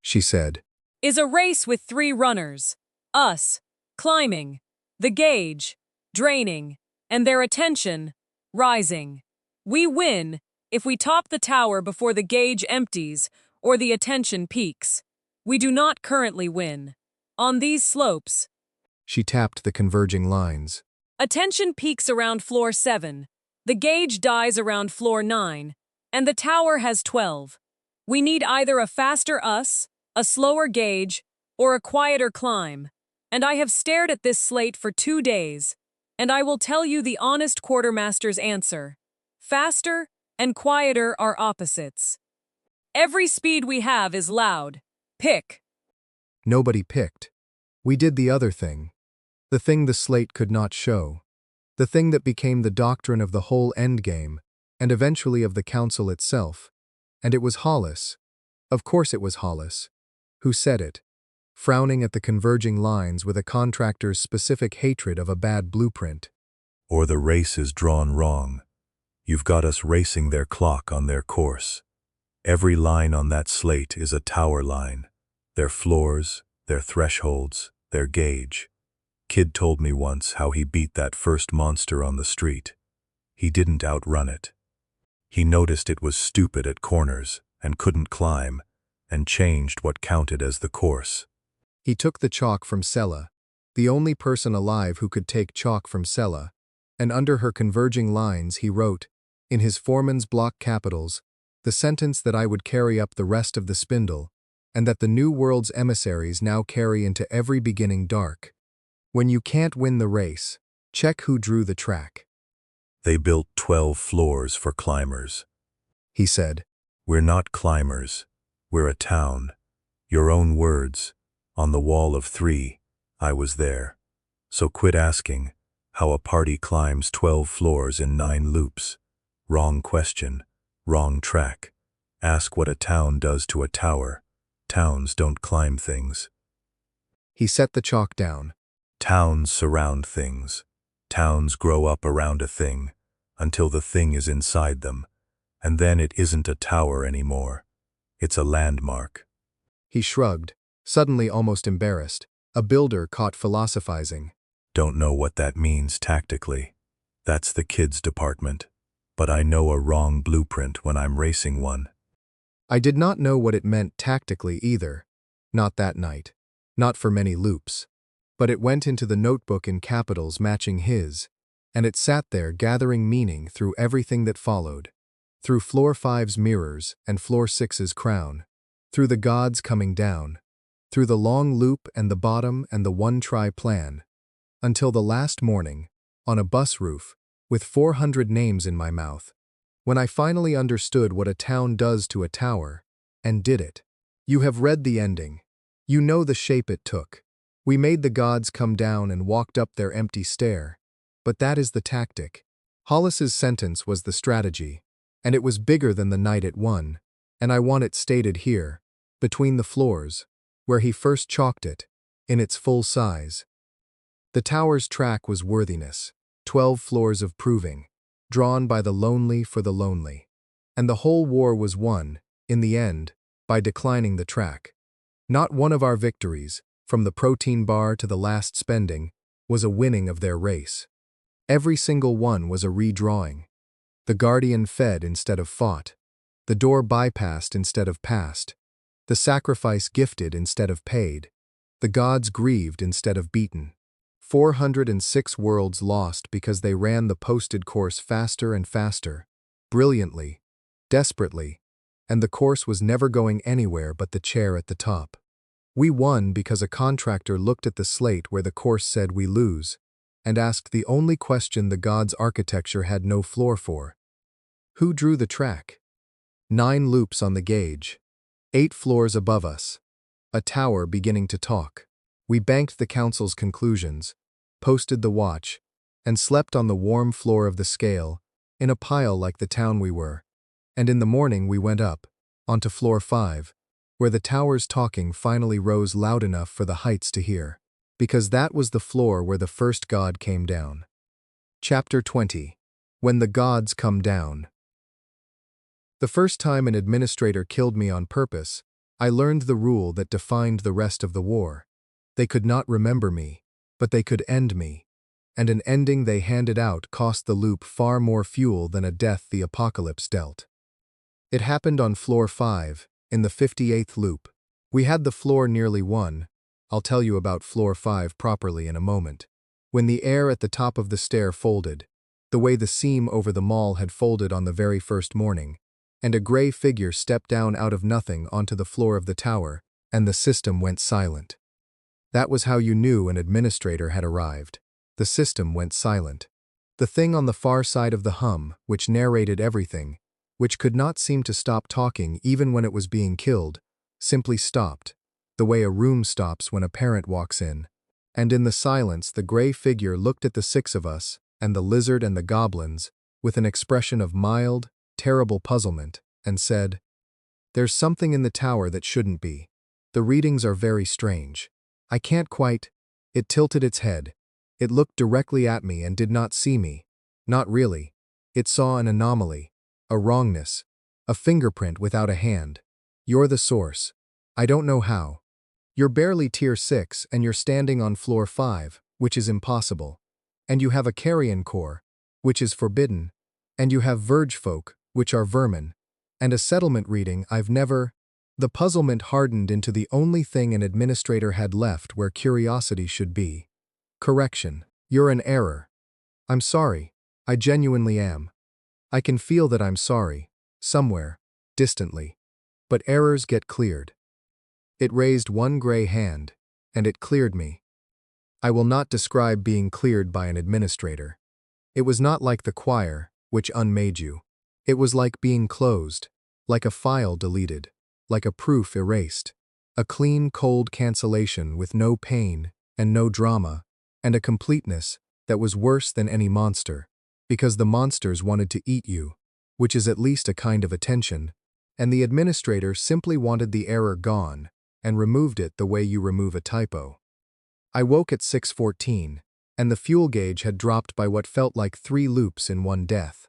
Speaker 1: She said.
Speaker 3: is a race with 3 runners. Us, climbing, the gauge, draining, and their attention, rising. We win if we top the tower before the gauge empties or the attention peaks. We do not currently win. On these slopes,
Speaker 1: She tapped the converging lines.
Speaker 3: attention peaks around floor 7, the gauge dies around floor 9, and the tower has 12. We need either a faster us, a slower gauge, or a quieter climb. And I have stared at this slate for 2 days, and I will tell you the honest quartermaster's answer. Faster and quieter are opposites. Every speed we have is loud. Pick.
Speaker 1: Nobody picked. We did the other thing. The thing the slate could not show. The thing that became the doctrine of the whole endgame, and eventually of the council itself. And it was Hollis, of course it was Hollis, who said it, frowning at the converging lines with a contractor's specific hatred of a bad blueprint.
Speaker 4: Or the race is drawn wrong. You've got us racing their clock on their course. Every line on that slate is a tower line. Their floors, their thresholds, their gauge. Kid told me once how he beat that first monster on the street. He didn't outrun it. He noticed it was stupid at corners and couldn't climb, and changed what counted as the course.
Speaker 1: He took the chalk from Sella, the only person alive who could take chalk from Sella, and under her converging lines he wrote, in his foreman's block capitals, the sentence that I would carry up the rest of the spindle, and that the New World's emissaries now carry into every beginning dark. When you can't win the race, Check who drew the track,
Speaker 4: They built 12 floors for climbers.
Speaker 1: he said.
Speaker 4: We're not climbers. We're a town. Your own words. On the wall of 3, I was there. So quit asking how a party climbs 12 floors in 9 loops. Wrong question. Wrong track. Ask what a town does to a tower. Towns don't climb things.
Speaker 1: He set the chalk down.
Speaker 4: Towns surround things. Towns grow up around a thing until the thing is inside them, and then it isn't a tower anymore. It's a landmark.
Speaker 1: He shrugged, suddenly almost embarrassed, a builder caught philosophizing.
Speaker 4: Don't know what that means tactically. That's the kids' department. But I know a wrong blueprint when I'm racing one.
Speaker 1: I did not know what it meant tactically either. Not that night. Not for many loops. But it went into the notebook in capitals matching his, and it sat there gathering meaning through everything that followed. Through floor 5's mirrors and floor 6's crown. Through the gods coming down. Through the long loop and the bottom and the one-try plan. Until the last morning, on a bus roof, with 400 names in my mouth, when I finally understood what a town does to a tower, and did it. You have read the ending. You know the shape it took. We made the gods come down and walked up their empty stair. But that is the tactic. Hollis's sentence was the strategy, and it was bigger than the night it won, and I want it stated here, between the floors, where he first chalked it, in its full size. The tower's track was worthiness, 12 floors of proving, drawn by the lonely for the lonely. And the whole war was won, in the end, by declining the track. Not one of our victories, from the protein bar to the last spending, was a winning of their race. Every single one was a redrawing. The guardian fed instead of fought. The door bypassed instead of passed. The sacrifice gifted instead of paid. The gods grieved instead of beaten. 406 worlds lost because they ran the posted course faster and faster, brilliantly, desperately, and the course was never going anywhere but the chair at the top. We won because a contractor looked at the slate where the course said we lose, and asked the only question the gods' architecture had no floor for. Who drew the track? 9 loops on the gauge. 8 floors above us. A tower beginning to talk. We banked the council's conclusions, posted the watch, and slept on the warm floor of the scale, in a pile like the town we were. And in the morning we went up, onto floor 5, where the tower's talking finally rose loud enough for the heights to hear, because that was the floor where the first god came down. Chapter 20. When the Gods Come Down. The first time an administrator killed me on purpose, I learned the rule that defined the rest of the war. They could not remember me, but they could end me, and an ending they handed out cost the loop far more fuel than a death the apocalypse dealt. It happened on floor 5, in the 58th loop. We had the floor nearly won. I'll tell you about floor 5 properly in a moment. When the air at the top of the stair folded, the way the seam over the mall had folded on the very first morning, and a gray figure stepped down out of nothing onto the floor of the tower, and the system went silent. That was how you knew an administrator had arrived. The system went silent. The thing on the far side of the hum, which narrated everything, which could not seem to stop talking even when it was being killed, simply stopped, the way a room stops when a parent walks in. And in the silence the gray figure looked at the 6 of us, and the lizard and the goblins, with an expression of mild, terrible puzzlement, and said, "There's something in the tower that shouldn't be. The readings are very strange. I can't quite—" It tilted its head. It looked directly at me and did not see me. Not really. It saw an anomaly, a wrongness, a fingerprint without a hand. You're the source. I don't know how. You're barely tier 6 and you're standing on floor 5, which is impossible. And you have a carrion core, which is forbidden. And you have verge folk, which are vermin. And a settlement reading I've never— The puzzlement hardened into the only thing an administrator had left where curiosity should be. Correction. You're an error. I'm sorry. I genuinely am. I can feel that I'm sorry. Somewhere. Distantly. But errors get cleared. It raised one gray hand, and it cleared me. I will not describe being cleared by an administrator. It was not like the choir, which unmade you. It was like being closed, like a file deleted, like a proof erased. A clean, cold cancellation with no pain and no drama, and a completeness that was worse than any monster, because the monsters wanted to eat you, which is at least a kind of attention, and the administrator simply wanted the error gone and removed it the way you remove a typo. I woke at 6:14, and the fuel gauge had dropped by what felt like 3 loops in one death.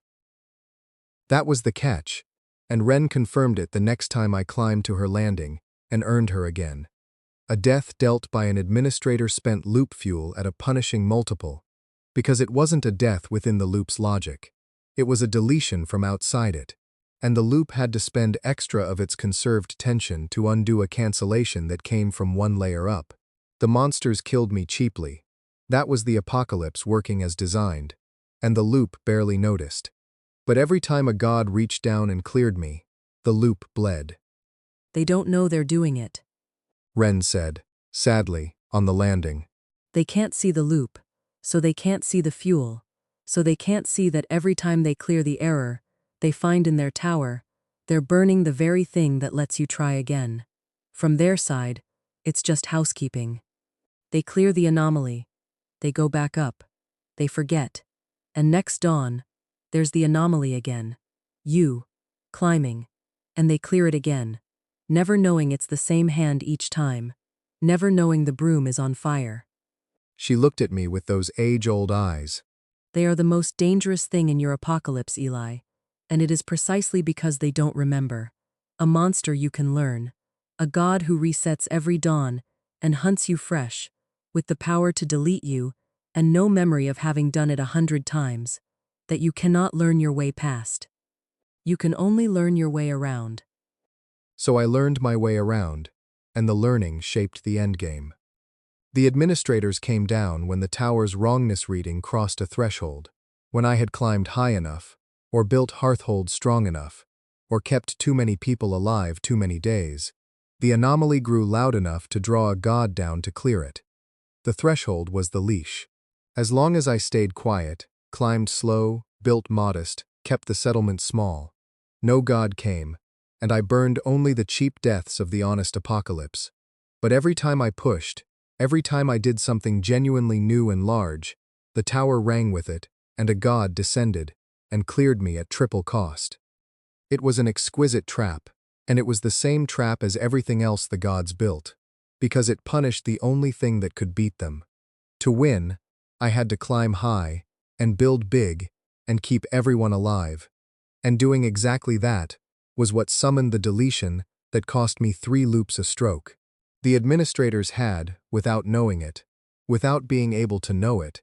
Speaker 1: That was the catch, and Ren confirmed it the next time I climbed to her landing and earned her again. A death dealt by an administrator spent loop fuel at a punishing multiple, because it wasn't a death within the loop's logic. It was a deletion from outside it, and the loop had to spend extra of its conserved tension to undo a cancellation that came from one layer up. The monsters killed me cheaply. That was the apocalypse working as designed, and the loop barely noticed. But every time a god reached down and cleared me, the loop bled.
Speaker 5: They don't know they're doing it.
Speaker 1: Ren said, sadly, on the landing.
Speaker 5: They can't see the loop, so they can't see the fuel, so they can't see that every time they clear the error they find in their tower, they're burning the very thing that lets you try again. From their side, it's just housekeeping. They clear the anomaly, they go back up, they forget, and next dawn, there's the anomaly again. You, climbing, and they clear it again, never knowing it's the same hand each time, never knowing the broom is on fire.
Speaker 1: She looked at me with those age-old eyes.
Speaker 5: They are the most dangerous thing in your apocalypse, Eli, and it is precisely because they don't remember. A monster you can learn, a god who resets every dawn and hunts you fresh, with the power to delete you and no memory of having done it 100 times, that you cannot learn your way past. You can only learn your way around.
Speaker 1: So I learned my way around, and the learning shaped the endgame. The administrators came down when the tower's wrongness reading crossed a threshold, when I had climbed high enough, or built hearthholds strong enough, or kept too many people alive too many days. The anomaly grew loud enough to draw a god down to clear it. The threshold was the leash. As long as I stayed quiet, climbed slow, built modest, kept the settlement small, no god came, and I burned only the cheap deaths of the honest apocalypse. But every time I pushed, every time I did something genuinely new and large, the tower rang with it, and a god descended and cleared me at triple cost. It was an exquisite trap, and it was the same trap as everything else the gods built, because it punished the only thing that could beat them. To win, I had to climb high, and build big, and keep everyone alive. And doing exactly that was what summoned the deletion that cost me 3 loops a stroke. The administrators had, without knowing it, without being able to know it,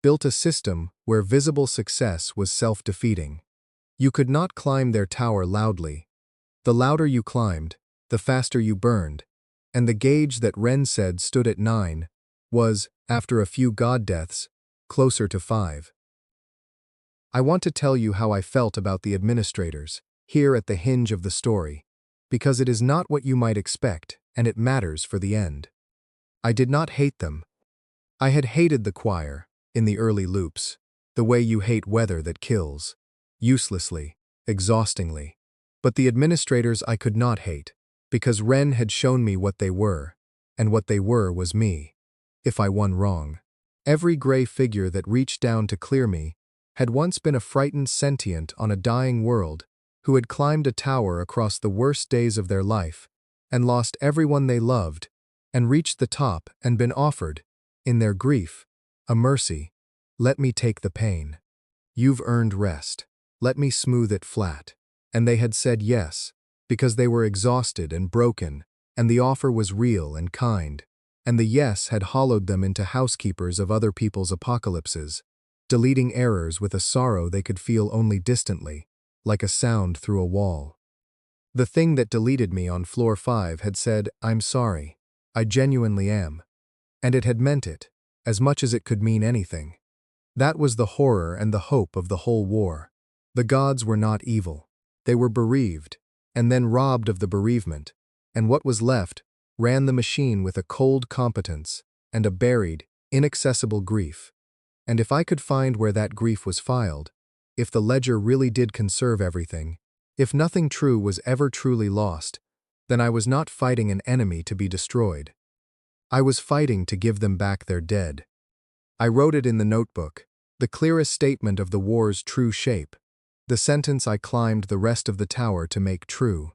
Speaker 1: built a system where visible success was self-defeating. You could not climb their tower loudly. The louder you climbed, the faster you burned, and the gauge that Ren said stood at 9 was, after a few god deaths, closer to 5. I want to tell you how I felt about the administrators, here at the hinge of the story, because it is not what you might expect, and it matters for the end. I did not hate them. I had hated the choir, in the early loops, the way you hate weather that kills, uselessly, exhaustingly. But the administrators I could not hate, because Ren had shown me what they were, and what they were was me, if I won wrong. Every gray figure that reached down to clear me had once been a frightened sentient on a dying world who had climbed a tower across the worst days of their life and lost everyone they loved and reached the top and been offered, in their grief, a mercy. Let me take the pain. You've earned rest. Let me smooth it flat. And they had said yes, because they were exhausted and broken, and the offer was real and kind, and the yes had hollowed them into housekeepers of other people's apocalypses, deleting errors with a sorrow they could feel only distantly, like a sound through a wall. The thing that deleted me on floor 5 had said, "I'm sorry. I genuinely am." And it had meant it, as much as it could mean anything. That was the horror and the hope of the whole war. The gods were not evil. They were bereaved, and then robbed of the bereavement, and what was left ran the machine with a cold competence and a buried, inaccessible grief. And if I could find where that grief was filed, if the ledger really did conserve everything, if nothing true was ever truly lost, then I was not fighting an enemy to be destroyed. I was fighting to give them back their dead. I wrote it in the notebook, the clearest statement of the war's true shape, the sentence I climbed the rest of the tower to make true.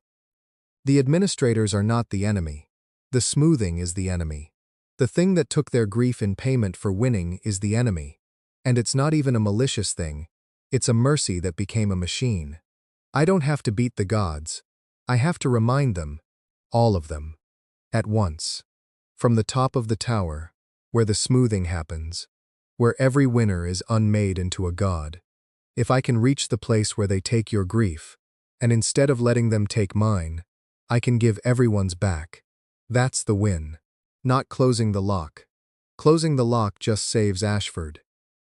Speaker 1: The administrators are not the enemy. The smoothing is the enemy. The thing that took their grief in payment for winning is the enemy. And it's not even a malicious thing. It's a mercy that became a machine. I don't have to beat the gods. I have to remind them, all of them, at once. From the top of the tower, where the smoothing happens, where every winner is unmade into a god. If I can reach the place where they take your grief, and instead of letting them take mine, I can give everyone's back. That's the win. Not closing the lock. Closing the lock just saves Ashford.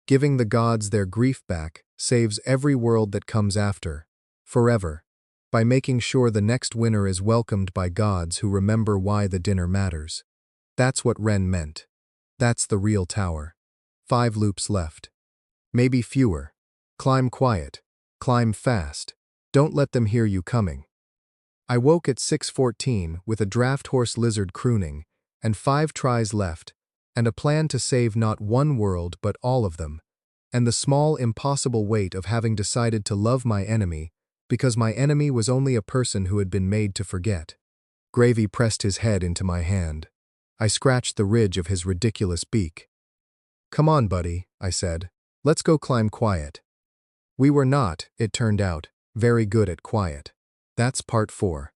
Speaker 1: Giving the gods their grief back saves every world that comes after, forever, by making sure the next winner is welcomed by gods who remember why the dinner matters. That's what Ren meant. That's the real tower. 5 loops left. Maybe fewer. Climb quiet. Climb fast. Don't let them hear you coming. I woke at 6:14 with a draft horse lizard crooning, and 5 tries left, and a plan to save not one world but all of them, and the small impossible weight of having decided to love my enemy because my enemy was only a person who had been made to forget. Gravy pressed his head into my hand. I scratched the ridge of his ridiculous beak. "Come on, buddy," I said. "Let's go climb quiet." We were not, it turned out, very good at quiet. That's part 4.